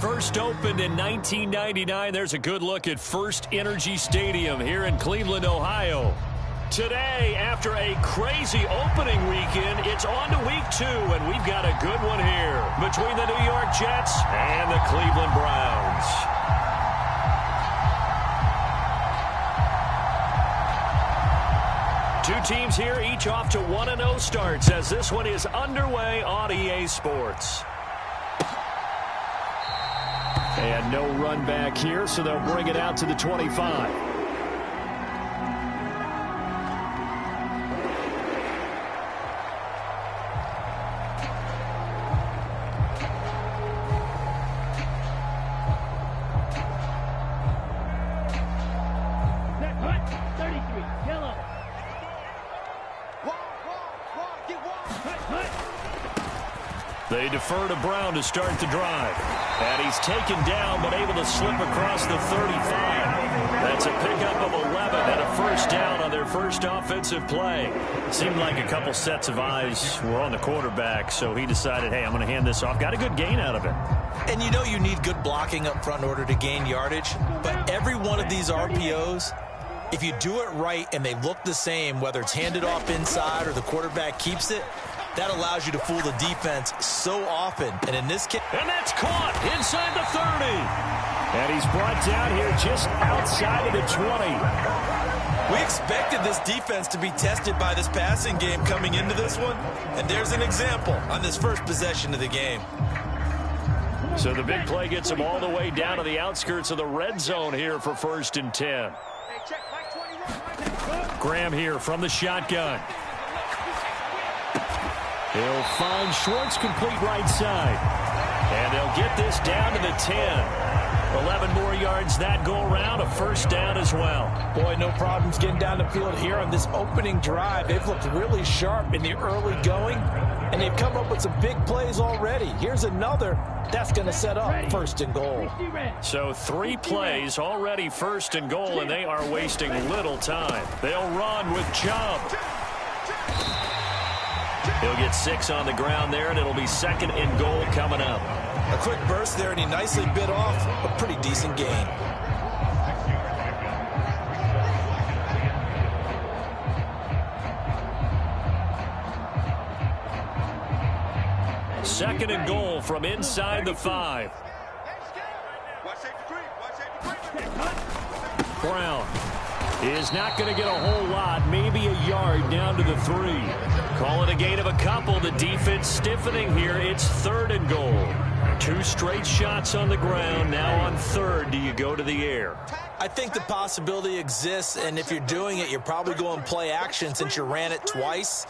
First opened in 1999. There's a good look at First Energy Stadium here in Cleveland, Ohio. Today, after a crazy opening weekend, it's on to week 2, and we've got a good one here between the New York Jets and the Cleveland Browns. Two teams here, each off to 1-0 starts as this one is underway on EA Sports. And no run back here, so they'll bring it out to the 25. They defer to Brown to start the drive. And he's taken down, but able to slip across the 35. That's a pickup of 11 and a first down on their first offensive play. Seemed like a couple sets of eyes were on the quarterback, so he decided, hey, I'm going to hand this off. Got a good gain out of it. And you know you need good blocking up front in order to gain yardage. But every one of these RPOs, if you do it right and they look the same, whether it's handed off inside or the quarterback keeps it, that allows you to fool the defense so often. And in this case... And that's caught inside the 30. And he's brought down here just outside of the 20. We expected this defense to be tested by this passing game coming into this one. And there's an example on this first possession of the game. So the big play gets him all the way down to the outskirts of the red zone here for 1st and 10. Graham here from the shotgun. He'll find Schwartz complete right side. And they'll get this down to the 10. 11 more yards that go around, a first down as well. Boy, no problems getting down the field here on this opening drive. They've looked really sharp in the early going, and they've come up with some big plays already. Here's another that's going to set up 1st and goal. So 3 plays already 1st and goal, and they are wasting little time. They'll run with Chubb. He'll get 6 on the ground there, and it'll be 2nd and goal coming up. A quick burst there, and he nicely bit off a pretty decent gain. Second and goal from inside the 5. Brown is not going to get a whole lot, maybe a yard down to the 3. Call it a gain of a couple. The defense stiffening here. It's 3rd and goal. 2 straight shots on the ground. Now on 3rd, do you go to the air? I think the possibility exists, and if you're doing it, you're probably going play action since you ran it twice.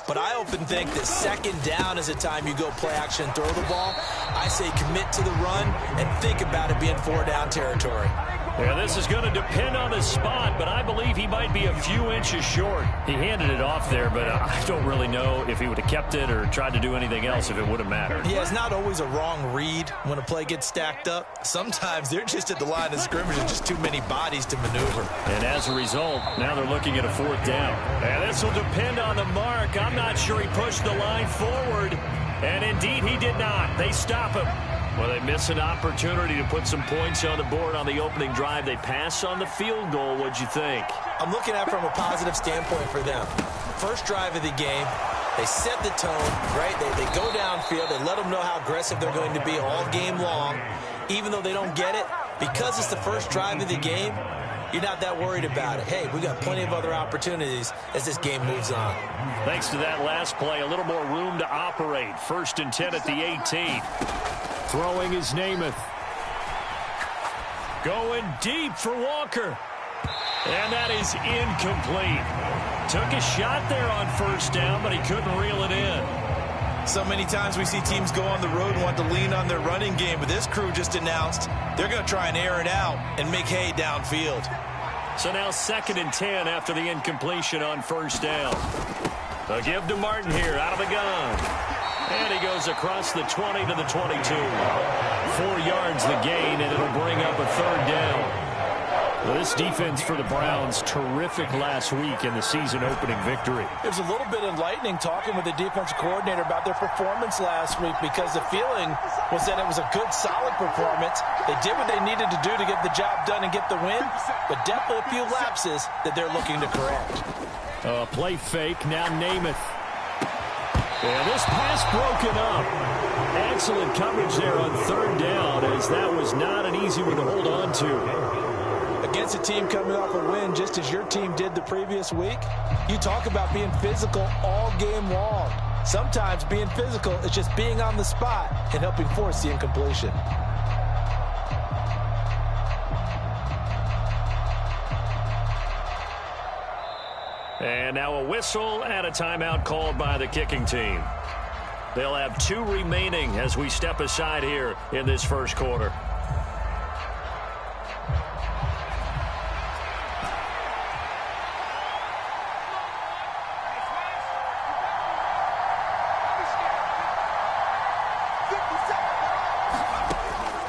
But I often think that 2nd down is the time you go play action and throw the ball. I say commit to the run and think about it being 4-down territory. Yeah, this is going to depend on his spot, but I believe he might be a few inches short. He handed it off there, but I don't really know if he would have kept it or tried to do anything else if it would have mattered. Yeah, it's not always a wrong read when a play gets stacked up. Sometimes they're just at the line of scrimmage and just too many bodies to maneuver. And as a result, now they're looking at a 4th down. And this will depend on the mark. I'm not sure he pushed the line forward. And indeed, he did not. They stop him. Well, they miss an opportunity to put some points on the board on the opening drive. They pass on the field goal. What'd you think? I'm looking at it from a positive standpoint for them. First drive of the game, they set the tone, right? They go downfield. They let them know how aggressive they're going to be all game long. Even though they don't get it, because it's the first drive of the game, you're not that worried about it. Hey, we got plenty of other opportunities as this game moves on. Thanks to that last play, a little more room to operate. 1st and 10 at the 18. Throwing is Namath. Going deep for Walker. And that is incomplete. Took a shot there on 1st down, but he couldn't reel it in. So many times we see teams go on the road and want to lean on their running game, but this crew just announced they're going to try and air it out and make hay downfield. So now 2nd and 10 after the incompletion on 1st down. They'll give to Martin here out of the gun. And he goes across the 20 to the 22. 4 yards the gain, and it'll bring up a 3rd down. This defense for the Browns, terrific last week in the season opening victory. It was a little bit enlightening talking with the defensive coordinator about their performance last week, because the feeling was that it was a good, solid performance. They did what they needed to do to get the job done and get the win, but definitely a few lapses that they're looking to correct. Play fake, now Namath. And this pass broken up. Excellent coverage there on third down, as that was not an easy one to hold on to. Against a team coming off a win, just as your team did the previous week, you talk about being physical all game long. Sometimes being physical is just being on the spot and helping force the incompletion. And now a whistle and a timeout called by the kicking team. They'll have 2 remaining as we step aside here in this first quarter.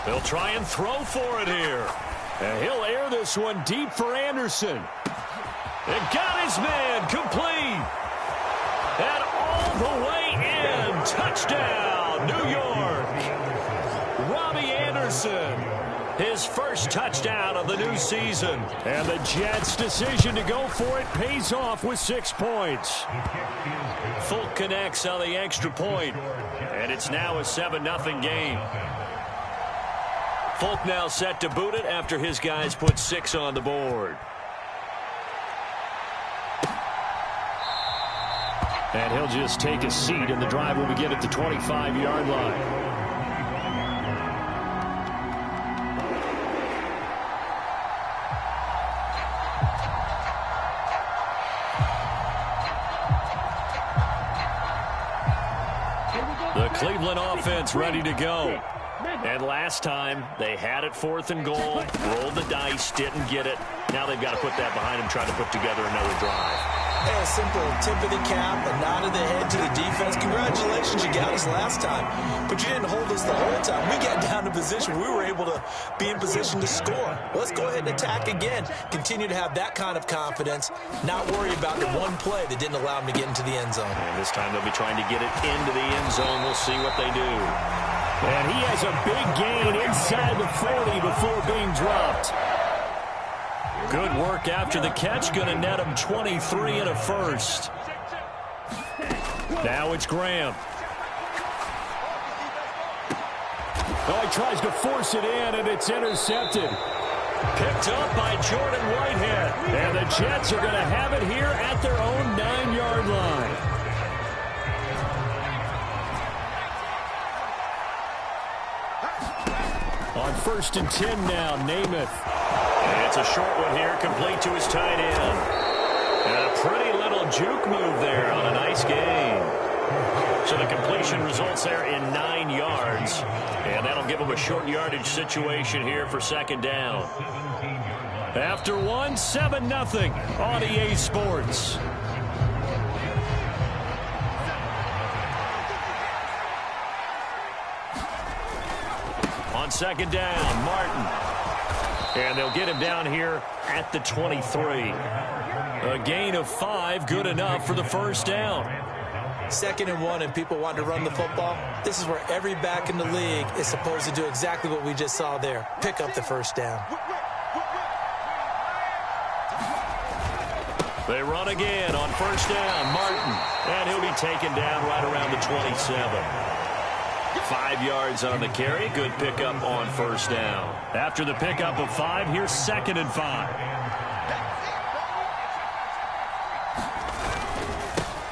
They'll try and throw for it here. And he'll air this one deep for Anderson. And got his man complete. And all the way in. Touchdown, New York. Robbie Anderson. His first touchdown of the new season. And the Jets' decision to go for it pays off with 6 points. Folk connects on the extra point. And it's now a 7-0 game. Folk now set to boot it after his guys put 6 on the board. And he'll just take a seat, and the drive will begin at the 25-yard line. The Cleveland offense ready to go. And last time, they had it 4th and goal, rolled the dice, didn't get it. Now they've got to put that behind them, try to put together another drive. Hey, a simple tip of the cap, a nod of the head to the defense. Congratulations, you got us last time. But you didn't hold us the whole time. We got down to position. We were able to be in position to score. Let's go ahead and attack again. Continue to have that kind of confidence, not worry about the one play that didn't allow them to get into the end zone. And this time they'll be trying to get it into the end zone. We'll see what they do. And he has a big gain inside the 40 before being dropped. Good work after the catch. Going to net him 23 and a first. Now it's Graham. Oh, he tries to force it in, and it's intercepted. Picked up by Jordan Whitehead. And the Jets are going to have it here at their own 9-yard line. On 1st and 10 now, Namath. And it's a short one here, complete to his tight end. And a pretty little juke move there on a nice gain. So the completion results there in 9 yards. And that'll give him a short yardage situation here for 2nd down. After one, 7-0 on EA Sports. On 2nd down, Martin. And they'll get him down here at the 23. A gain of 5, good enough for the 1st down. 2nd and 1, and people want to run the football. This is where every back in the league is supposed to do exactly what we just saw there. Pick up the 1st down. They run again on 1st down, Martin. And he'll be taken down right around the 27. 5 yards on the carry. Good pickup on 1st down. After the pickup of 5, here's 2nd and 5.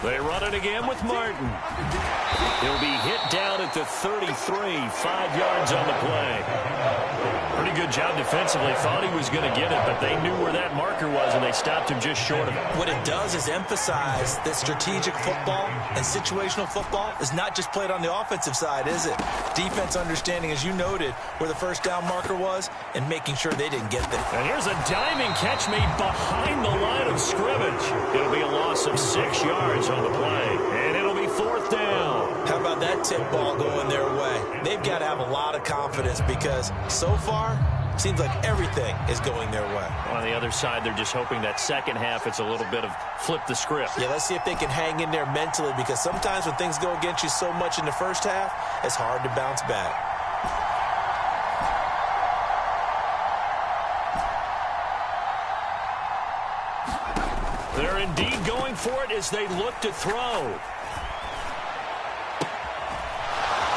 They run it again with Martin. He'll be hit down at the 33, 5 yards on the play. Pretty good job defensively. Thought he was going to get it, but they knew where that marker was, and they stopped him just short of it. What it does is emphasize that strategic football and situational football is not just played on the offensive side, is it? Defense understanding, as you noted, where the 1st down marker was and making sure they didn't get there. And here's a diving catch made behind the line of scrimmage. It'll be a loss of 6 yards on the play, and it'll be 4th down. How about that tip ball going their way? They've got to have a lot of confidence because so far, Seems like everything is going their way. On the other side, they're just hoping that second half it's a little bit of flip the script. Yeah, let's see if they can hang in there mentally, because sometimes when things go against you so much in the first half, it's hard to bounce back. They're indeed going for it as they look to throw.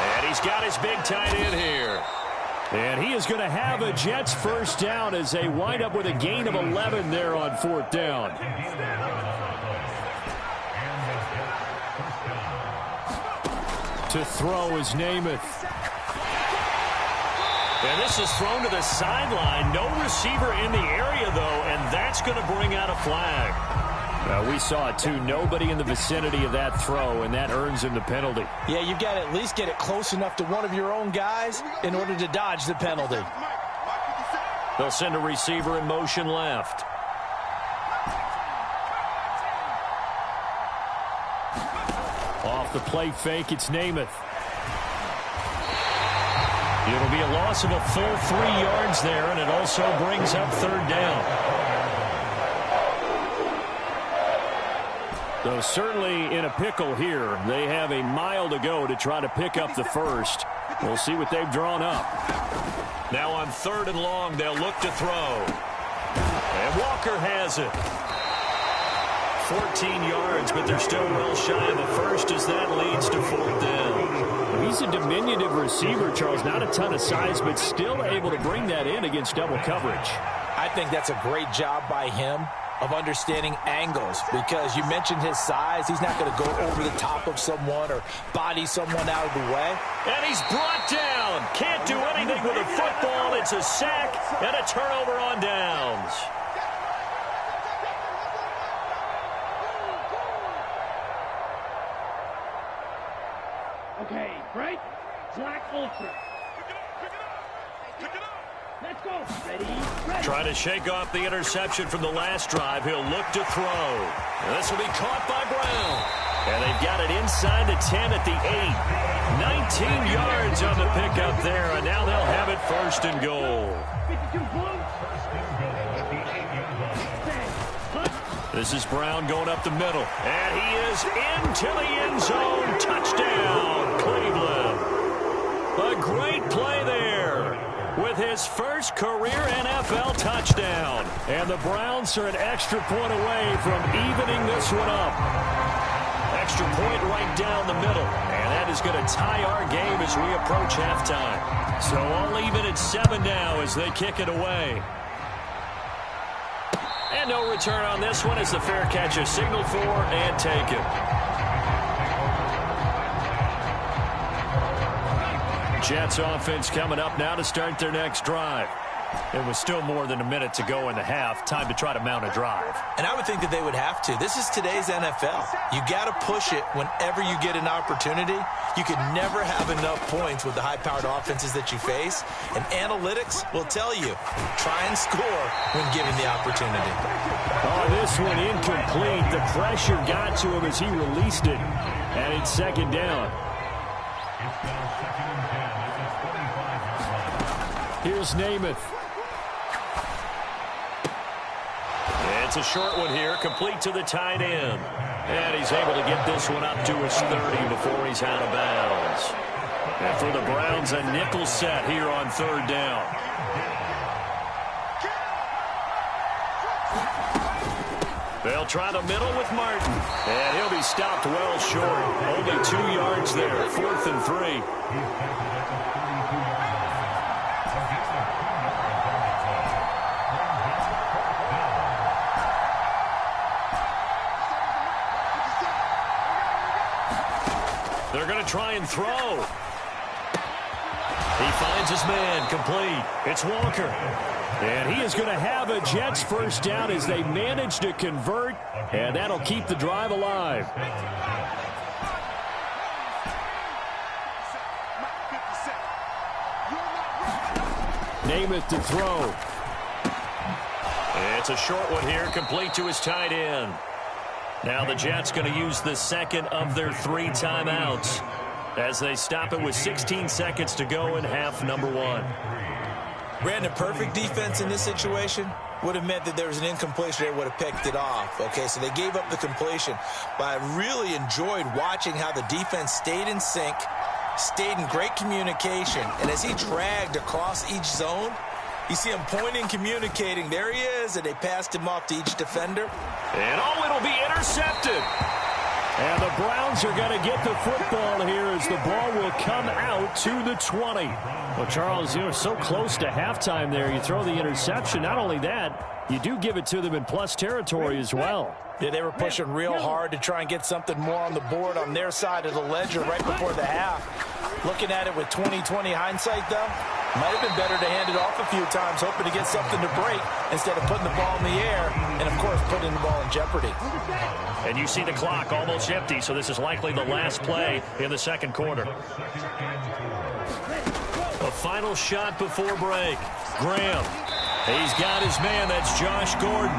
And he's got his big tight end here. And he is going to have a Jets first down as they wind up with a gain of 11 there on fourth down. To throw is Namath. And this is thrown to the sideline. No receiver in the area, though, and that's going to bring out a flag. We saw it, too. Nobody in the vicinity of that throw, and that earns him the penalty. Yeah, you've got to at least get it close enough to one of your own guys in order to dodge the penalty. They'll send a receiver in motion left. Off the play fake, it's Namath. It'll be a loss of a full 3 yards there, and it also brings up third down. So certainly in a pickle here. They have a mile to go to try to pick up the first. We'll see what they've drawn up. Now on third and long, they'll look to throw. And Walker has it. 14 yards, but they're still well shy of the first as that leads to fourth down. He's a diminutive receiver, Charles. Not a ton of size, but still able to bring that in against double coverage. I think that's a great job by him of understanding angles, because you mentioned his size. He's not going to go over the top of someone or body someone out of the way. And he's brought down. Can't do anything with a football. It's a sack and a turnover on downs. Okay, break. Black ultra. Pick it up. Let's go. Ready. Trying to shake off the interception from the last drive. He'll look to throw. And this will be caught by Brown. And they've got it inside the 10 at the 8. 19 yards on the pickup there, and now they'll have it first and goal. 52 blue. This is Brown going up the middle. And he is into the end zone. Touchdown, Cleveland. A great play there with his first career NFL touchdown. And the Browns are an extra point away from evening this one up. Extra point right down the middle. And that is going to tie our game as we approach halftime. So all even at 7 now as they kick it away. And no return on this one as the fair catch is signaled for and taken. Jets offense coming up now to start their next drive. It was still more than a minute to go in the half. Time to try to mount a drive. And I would think that they would have to. This is today's NFL. You got to push it whenever you get an opportunity. You could never have enough points with the high-powered offenses that you face. And analytics will tell you, try and score when given the opportunity. Oh, this one incomplete. The pressure got to him as he released it. And it's second down. Here's Namath. It's a short one here, complete to the tight end. And he's able to get this one up to his 30 before he's out of bounds. And for the Browns, a nickel set here on third down. They'll try the middle with Martin. And he'll be stopped well short. Only 2 yards there, 4th and 3. They're going to try and throw. He finds his man, complete. It's Walker. And he is going to have a Jets first down as they manage to convert, and that'll keep the drive alive. Namath to throw. It's a short one here, complete to his tight end. Now the Jets going to use the second of their 3 timeouts as they stop it with 16 seconds to go in half number 1. Brandon, perfect defense in this situation would have meant that there was an incompletion. They would have picked it off. Okay, so they gave up the completion. But I really enjoyed watching how the defense stayed in sync, stayed in great communication. And as he dragged across each zone, you see him pointing, communicating. There he is, and they passed him off to each defender. And it'll be intercepted. And the Browns are going to get the football here as the ball will come out to the 20. Well, Charles, you're so close to halftime there. You throw the interception. Not only that, you do give it to them in plus territory as well. Yeah, they were pushing real hard to try and get something more on the board on their side of the ledger right before the half. Looking at it with 20/20 hindsight, though, might have been better to hand it off a few times, hoping to get something to break instead of putting the ball in the air and, of course, putting the ball in jeopardy. And you see the clock almost empty, so this is likely the last play in the second quarter. A final shot before break. Graham. He's got his man. That's Josh Gordon.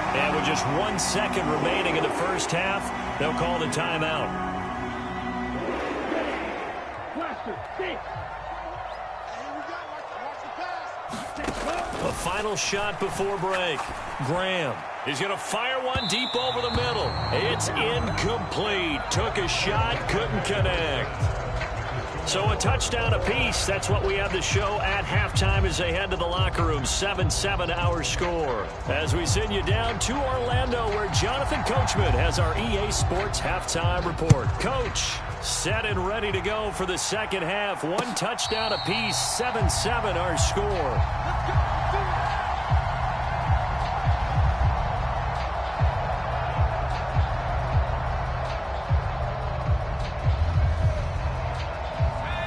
And with just 1 second remaining in the first half, they'll call the timeout. A final shot before break. Graham. He's going to fire one deep over the middle. It's incomplete. Took a shot, couldn't connect. So a touchdown apiece. That's what we have to show at halftime as they head to the locker room. 7-7 our score. As we send you down to Orlando, where Jonathan Coachman has our EA Sports halftime report. Coach, set and ready to go for the second half. 1 touchdown apiece. 7-7 our score.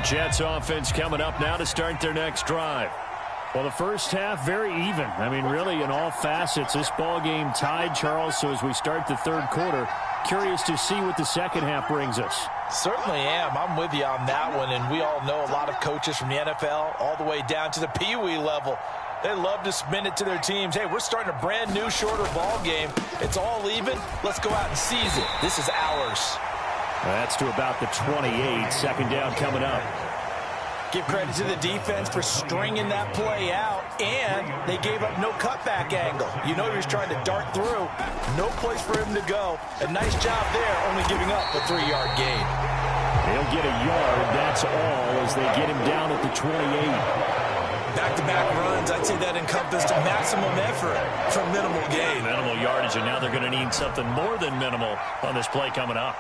Jets offense coming up now to start their next drive. Well, the first half, very even. I mean, really, in all facets, this ball game tied, Charles. So as we start the third quarter, curious to see what the second half brings us. Certainly am. I'm with you on that one. And we all know a lot of coaches from the NFL all the way down to the Pee Wee level. They love to spin it to their teams. Hey, we're starting a brand new, shorter ball game. It's all even. Let's go out and seize it. This is ours. That's to about the 28. Second down coming up. Give credit to the defense for stringing that play out, and they gave up no cutback angle. You know he was trying to dart through. No place for him to go. A nice job there, only giving up a 3-yard gain. He'll get a yard, that's all, as they get him down at the 28. Back-to-back runs, I'd say that encompassed a maximum effort for minimal gain. Minimal yardage, and now they're going to need something more than minimal on this play coming up.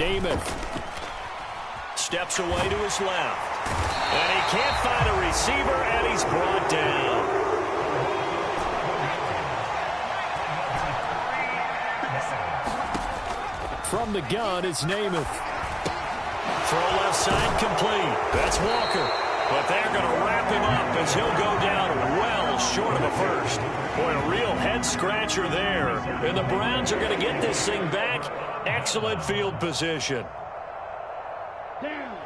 Namath steps away to his left. And he can't find a receiver, and he's brought down. From the gun, it's Namath. Throw left side complete. That's Walker. But they're going to wrap him up as he'll go down well short of a first. Boy, a real head-scratcher there. And the Browns are going to get this thing back. Excellent field position. Down,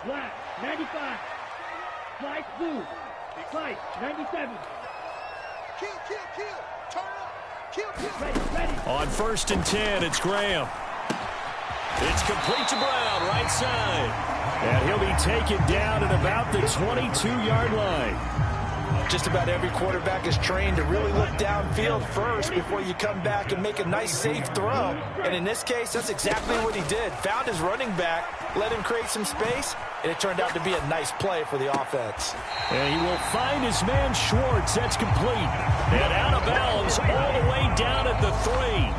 flat, 95. Slice blue, slice, 97. Kill, turn up, kill. Ready. On 1st and 10, it's Graham. It's complete to Brown, right side. And he'll be taken down at about the 22-yard line. Just about every quarterback is trained to really look downfield first before you come back and make a nice, safe throw. And in this case, that's exactly what he did. Found his running back, let him create some space, and it turned out to be a nice play for the offense. And he will find his man Schwartz. That's complete. And out of bounds all the way down at the 3.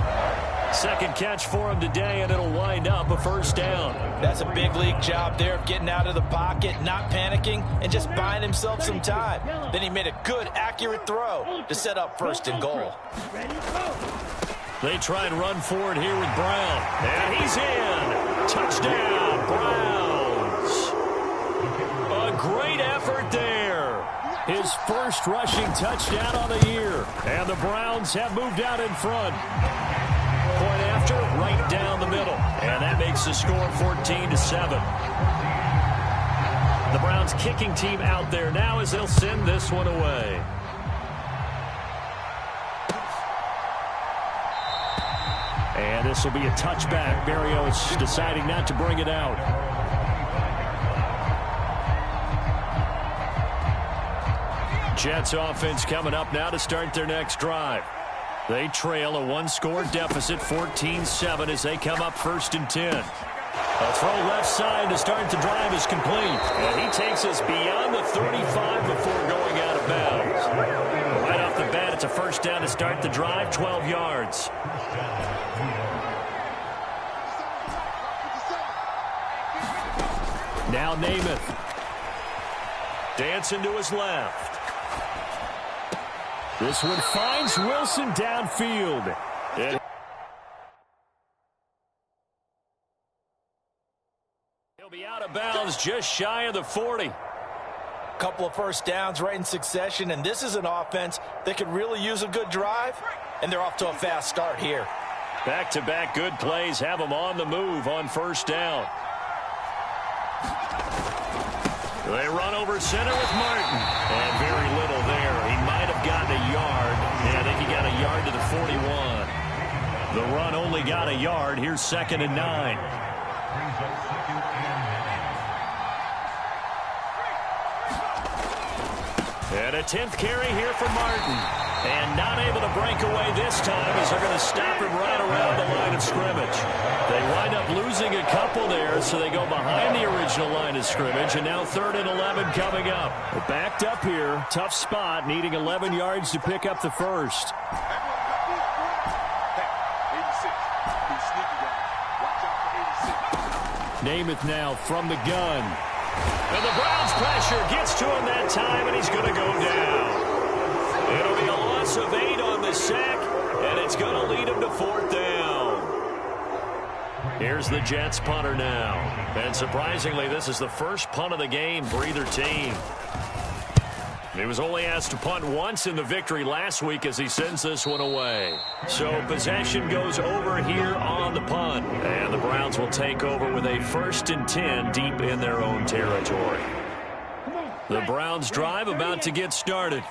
Second catch for him today, and it'll wind up a first down. That's a big league job there of getting out of the pocket, not panicking, and just buying himself some time. Then he made a good, accurate throw to set up 1st and goal. They try and run forward here with Brown. And he's in. Touchdown, Browns. A great effort there. His first rushing touchdown on the year. And the Browns have moved out in front. Point after, right down the middle. And that makes the score 14-7. The Browns kicking team out there now as they'll send this one away. And this will be a touchback. Berrios deciding not to bring it out. Jets offense coming up now to start their next drive. They trail a one-score deficit, 14-7, as they come up 1st and 10. A throw left side to start the drive is complete. And he takes us beyond the 35 before going out of bounds. Right off the bat, it's a 1st down to start the drive, 12 yards. Now Namath. Dancing to his left. This one finds Wilson downfield. He'll be out of bounds just shy of the 40. Couple of 1st downs right in succession, and this is an offense that could really use a good drive, and they're off to a fast start here. Back-to-back good plays have them on the move on 1st down. They run over center with Martin. And very little there. He might have gotten a yard. Yeah, I think he got a yard to the 41. The run only got a yard. Here's 2nd and 9. And a 10th carry here for Martin. And not able to break away this time as they're going to stop him right around the line of scrimmage. They wind up losing a couple there, so they go behind the original line of scrimmage, and now 3rd and 11 coming up. They're backed up here. Tough spot, needing 11 yards to pick up the 1st. Namath now from the gun. And the Browns pressure gets to him that time, and he's going to go down. It'll be a loss of 8 on the sack, and it's going to lead him to 4th down. Here's the Jets punter now. And surprisingly, this is the first punt of the game for either team. He was only asked to punt once in the victory last week as he sends this one away. So possession goes over here on the punt. And the Browns will take over with a 1st and 10 deep in their own territory. The Browns drive about to get started.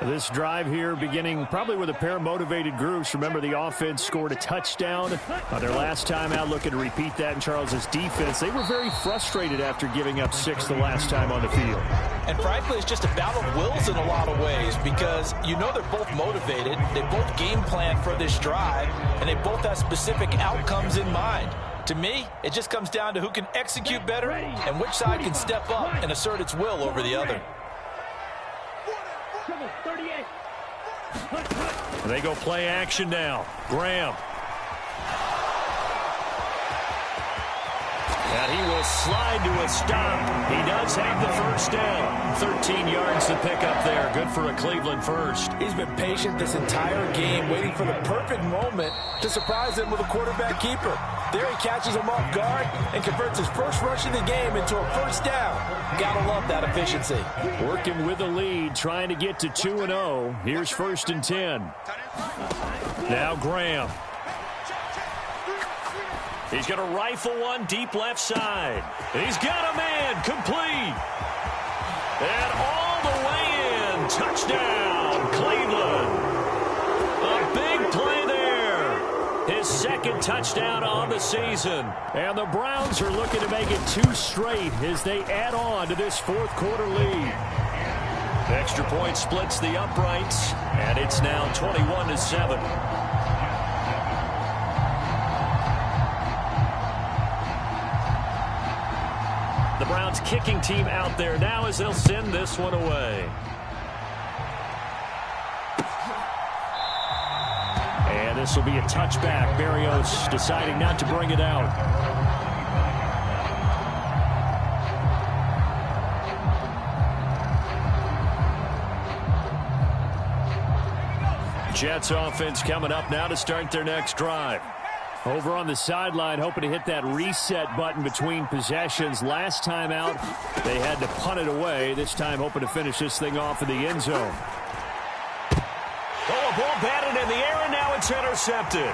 This drive here beginning probably with a pair of motivated groups. Remember, the offense scored a touchdown on their last time out, looking to repeat that in Charles's defense. They were very frustrated after giving up 6 the last time on the field. And frankly, it's just a battle of wills in a lot of ways because you know they're both motivated. They both game plan for this drive, and they both have specific outcomes in mind. To me, it just comes down to who can execute better and which side can step up and assert its will over the other. They go play action now. Graham. And he will slide to a stop. He does have the 1st down. 13 yards to pick up there. Good for a Cleveland 1st. He's been patient this entire game, waiting for the perfect moment to surprise him with a quarterback keeper. There he catches him off guard and converts his first rush of the game into a 1st down. Gotta love that efficiency. Working with the lead, trying to get to 2-0. Here's 1st and 10. Now Graham. He's going to rifle one deep left side. He's got a man complete. And all the way in. Touchdown, Cleveland. A big play there. His 2nd touchdown on the season. And the Browns are looking to make it 2 straight as they add on to this 4th quarter lead. Extra point splits the uprights, and it's now 21-7. The Browns kicking team out there now as they'll send this one away. And this will be a touchback. Berrios deciding not to bring it out. Jets offense coming up now to start their next drive. Over on the sideline, hoping to hit that reset button between possessions. Last time out, they had to punt it away. This time, hoping to finish this thing off in the end zone. Oh, a ball batted in the air, and now it's intercepted.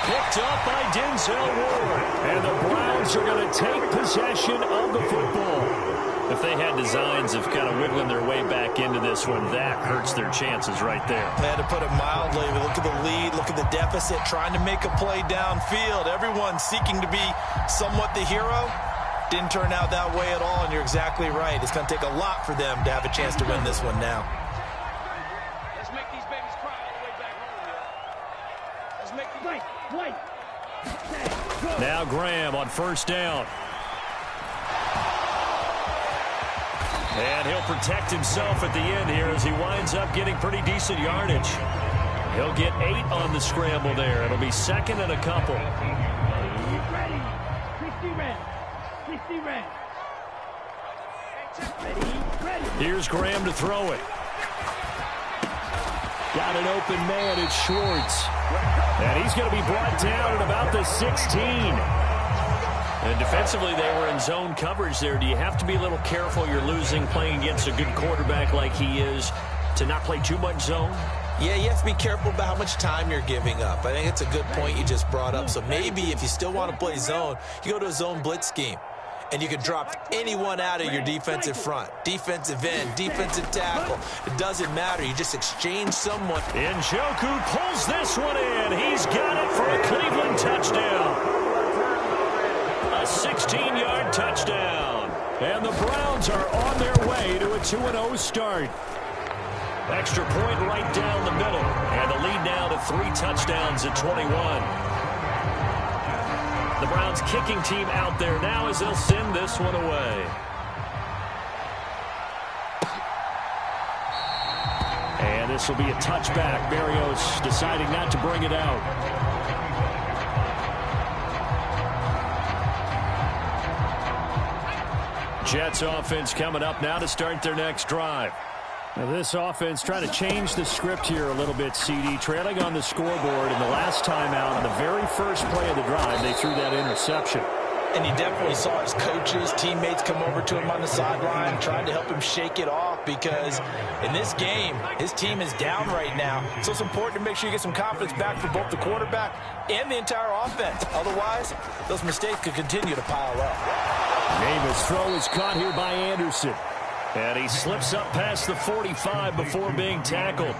Picked up by Denzel Ward. And the Browns are going to take possession of the football. If they had designs of kind of wiggling their way back into this one, that hurts their chances right there. They had to put it mildly. Look at the lead, look at the deficit, trying to make a play downfield. Everyone seeking to be somewhat the hero. Didn't turn out that way at all, and you're exactly right. It's going to take a lot for them to have a chance to win this one now. Let's make these babies cry all the way back home here. Let's make them wait. Now Graham on first down. And he'll protect himself at the end here as he winds up getting pretty decent yardage. He'll get 8 on the scramble there. It'll be second and a couple. Ready. 60 red. 60 red. Ready. Here's Graham to throw it. Got an open man. It's Schwartz. And he's going to be brought down at about the 16. And defensively, they were in zone coverage there. Do you have to be a little careful? You're losing playing against a good quarterback like he is to not play too much zone? Yeah, you have to be careful about how much time you're giving up. I think it's a good point you just brought up. So maybe if you still want to play zone, you go to a zone blitz scheme. And you can drop anyone out of your defensive front. Defensive end, defensive tackle. It doesn't matter. You just exchange someone. Njoku pulls this one in. He's got it for a Cleveland touchdown. A 16-yard touchdown. And the Browns are on their way to a 2-0 start. Extra point right down the middle. And the lead now to 3 touchdowns at 21. The Browns kicking team out there now as they'll send this one away. And this will be a touchback. Berrios deciding not to bring it out. Jets offense coming up now to start their next drive. Now this offense trying to change the script here a little bit, CD. Trailing on the scoreboard, and the last time out on the very first play of the drive, they threw that interception. And you definitely saw his coaches, teammates come over to him on the sideline, tried to help him shake it off because in this game, his team is down right now. So it's important to make sure you get some confidence back for both the quarterback and the entire offense. Otherwise, those mistakes could continue to pile up. Namath's throw is caught here by Anderson. And he slips up past the 45 before being tackled.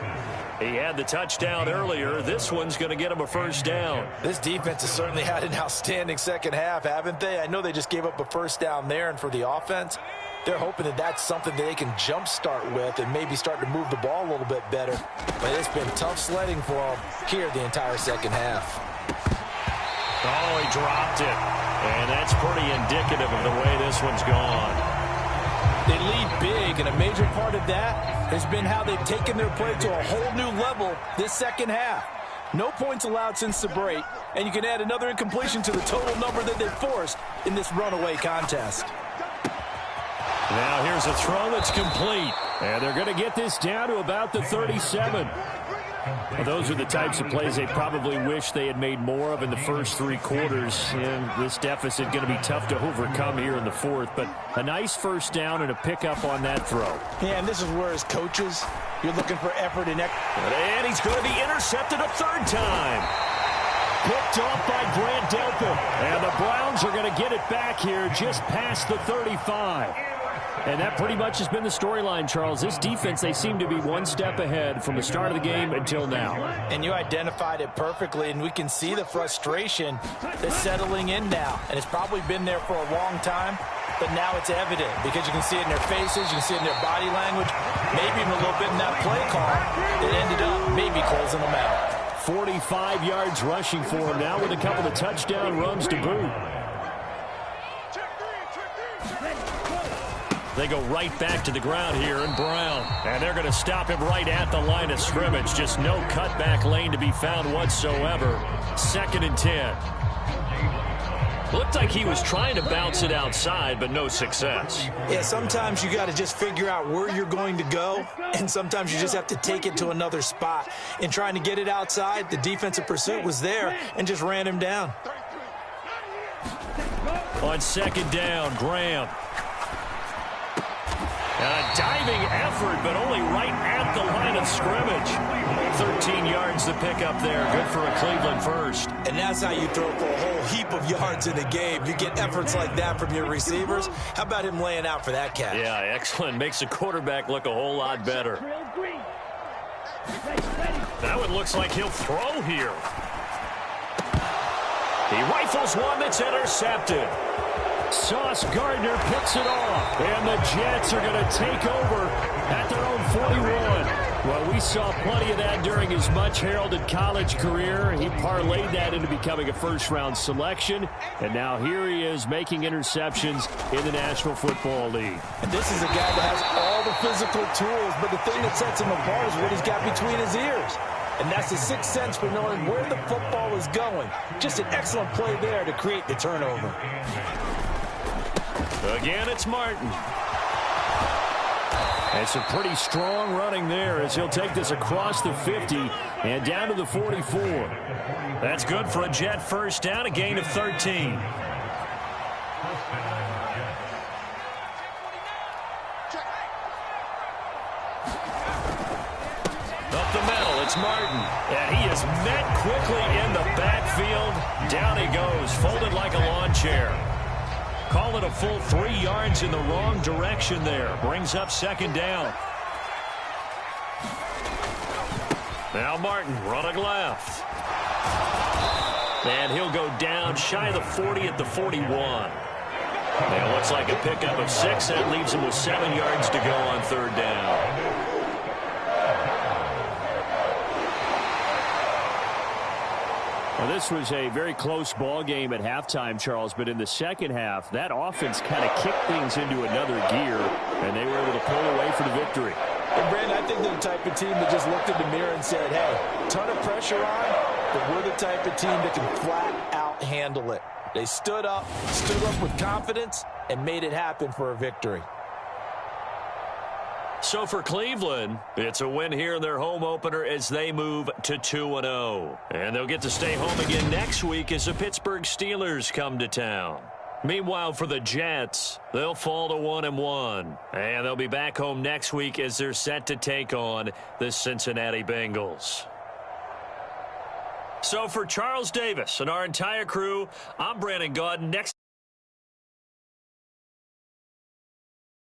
He had the touchdown earlier. This one's going to get him a first down. This defense has certainly had an outstanding second half, haven't they? I know they just gave up a first down there, and for the offense, they're hoping that that's something that they can jumpstart with and maybe start to move the ball a little bit better. But it's been tough sledding for them here the entire second half. Oh, he dropped it. And that's pretty indicative of the way this one's gone. They lead big, and a major part of that has been how they've taken their play to a whole new level this second half. No points allowed since the break, and you can add another incompletion to the total number that they've forced in this runaway contest. Now here's a throw that's complete, and they're going to get this down to about the 37. Well, those are the types of plays they probably wish they had made more of in the first 3 quarters. And this deficit going to be tough to overcome here in the fourth. But a nice first down and a pickup on that throw. Yeah, and this is where as coaches, you're looking for effort and And he's going to be intercepted a 3rd time. Picked off by Grant Delpit. And the Browns are going to get it back here just past the 35. And that pretty much has been the storyline, Charles. This defense, they seem to be one step ahead from the start of the game until now. And you identified it perfectly, and we can see the frustration that's settling in now. And it's probably been there for a long time, but now it's evident because you can see it in their faces, you can see it in their body language, maybe even a little bit in that play call that ended up maybe closing them out. 45 yards rushing for him now with a couple of touchdown runs to boot. They go right back to the ground here in Brown. And they're going to stop him right at the line of scrimmage. Just no cutback lane to be found whatsoever. 2nd and 10. Looked like he was trying to bounce it outside, but no success. Yeah, sometimes you got to just figure out where you're going to go, and sometimes you just have to take it to another spot. In trying to get it outside, the defensive pursuit was there and just ran him down. On 2nd down, Graham. A diving effort, but only right at the line of scrimmage. 13 yards to pick up there. Good for a Cleveland first. And that's how you throw for a whole heap of yards in a game. You get efforts like that from your receivers. How about him laying out for that catch? Yeah, excellent. Makes the quarterback look a whole lot better. That one looks like he'll throw here. He rifles one that's intercepted. Sauce Gardner picks it off, and the Jets are going to take over at their own 41. Well, we saw plenty of that during his much-heralded college career. He parlayed that into becoming a first-round selection, and now here he is making interceptions in the National Football League. And this is a guy that has all the physical tools, but the thing that sets him apart is what he's got between his ears. And that's the sixth sense for knowing where the football is going. Just an excellent play there to create the turnover. Again, it's Martin. And some pretty strong running there as he'll take this across the 50 and down to the 44. That's good for a Jet first down, a gain of 13. Up the middle, it's Martin. And he is met quickly in the backfield. Down he goes, folded like a lawn chair. Call it a full 3 yards in the wrong direction there. Brings up second down. Now Martin running left. And he'll go down shy of the 40 at the 41. Now looks like a pickup of 6. That leaves him with 7 yards to go on third down. Well, this was a very close ball game at halftime, Charles, but in the second half, that offense kind of kicked things into another gear, and they were able to pull away for the victory. And, Brandon, I think they're the type of team that just looked in the mirror and said, hey, ton of pressure on, but we're the type of team that can flat out handle it. They stood up with confidence, and made it happen for a victory. So for Cleveland, it's a win here in their home opener as they move to 2-0. And they'll get to stay home again next week as the Pittsburgh Steelers come to town. Meanwhile, for the Jets, they'll fall to 1-1. And they'll be back home next week as they're set to take on the Cincinnati Bengals. So for Charles Davis and our entire crew, I'm Brandon Gaudin. Next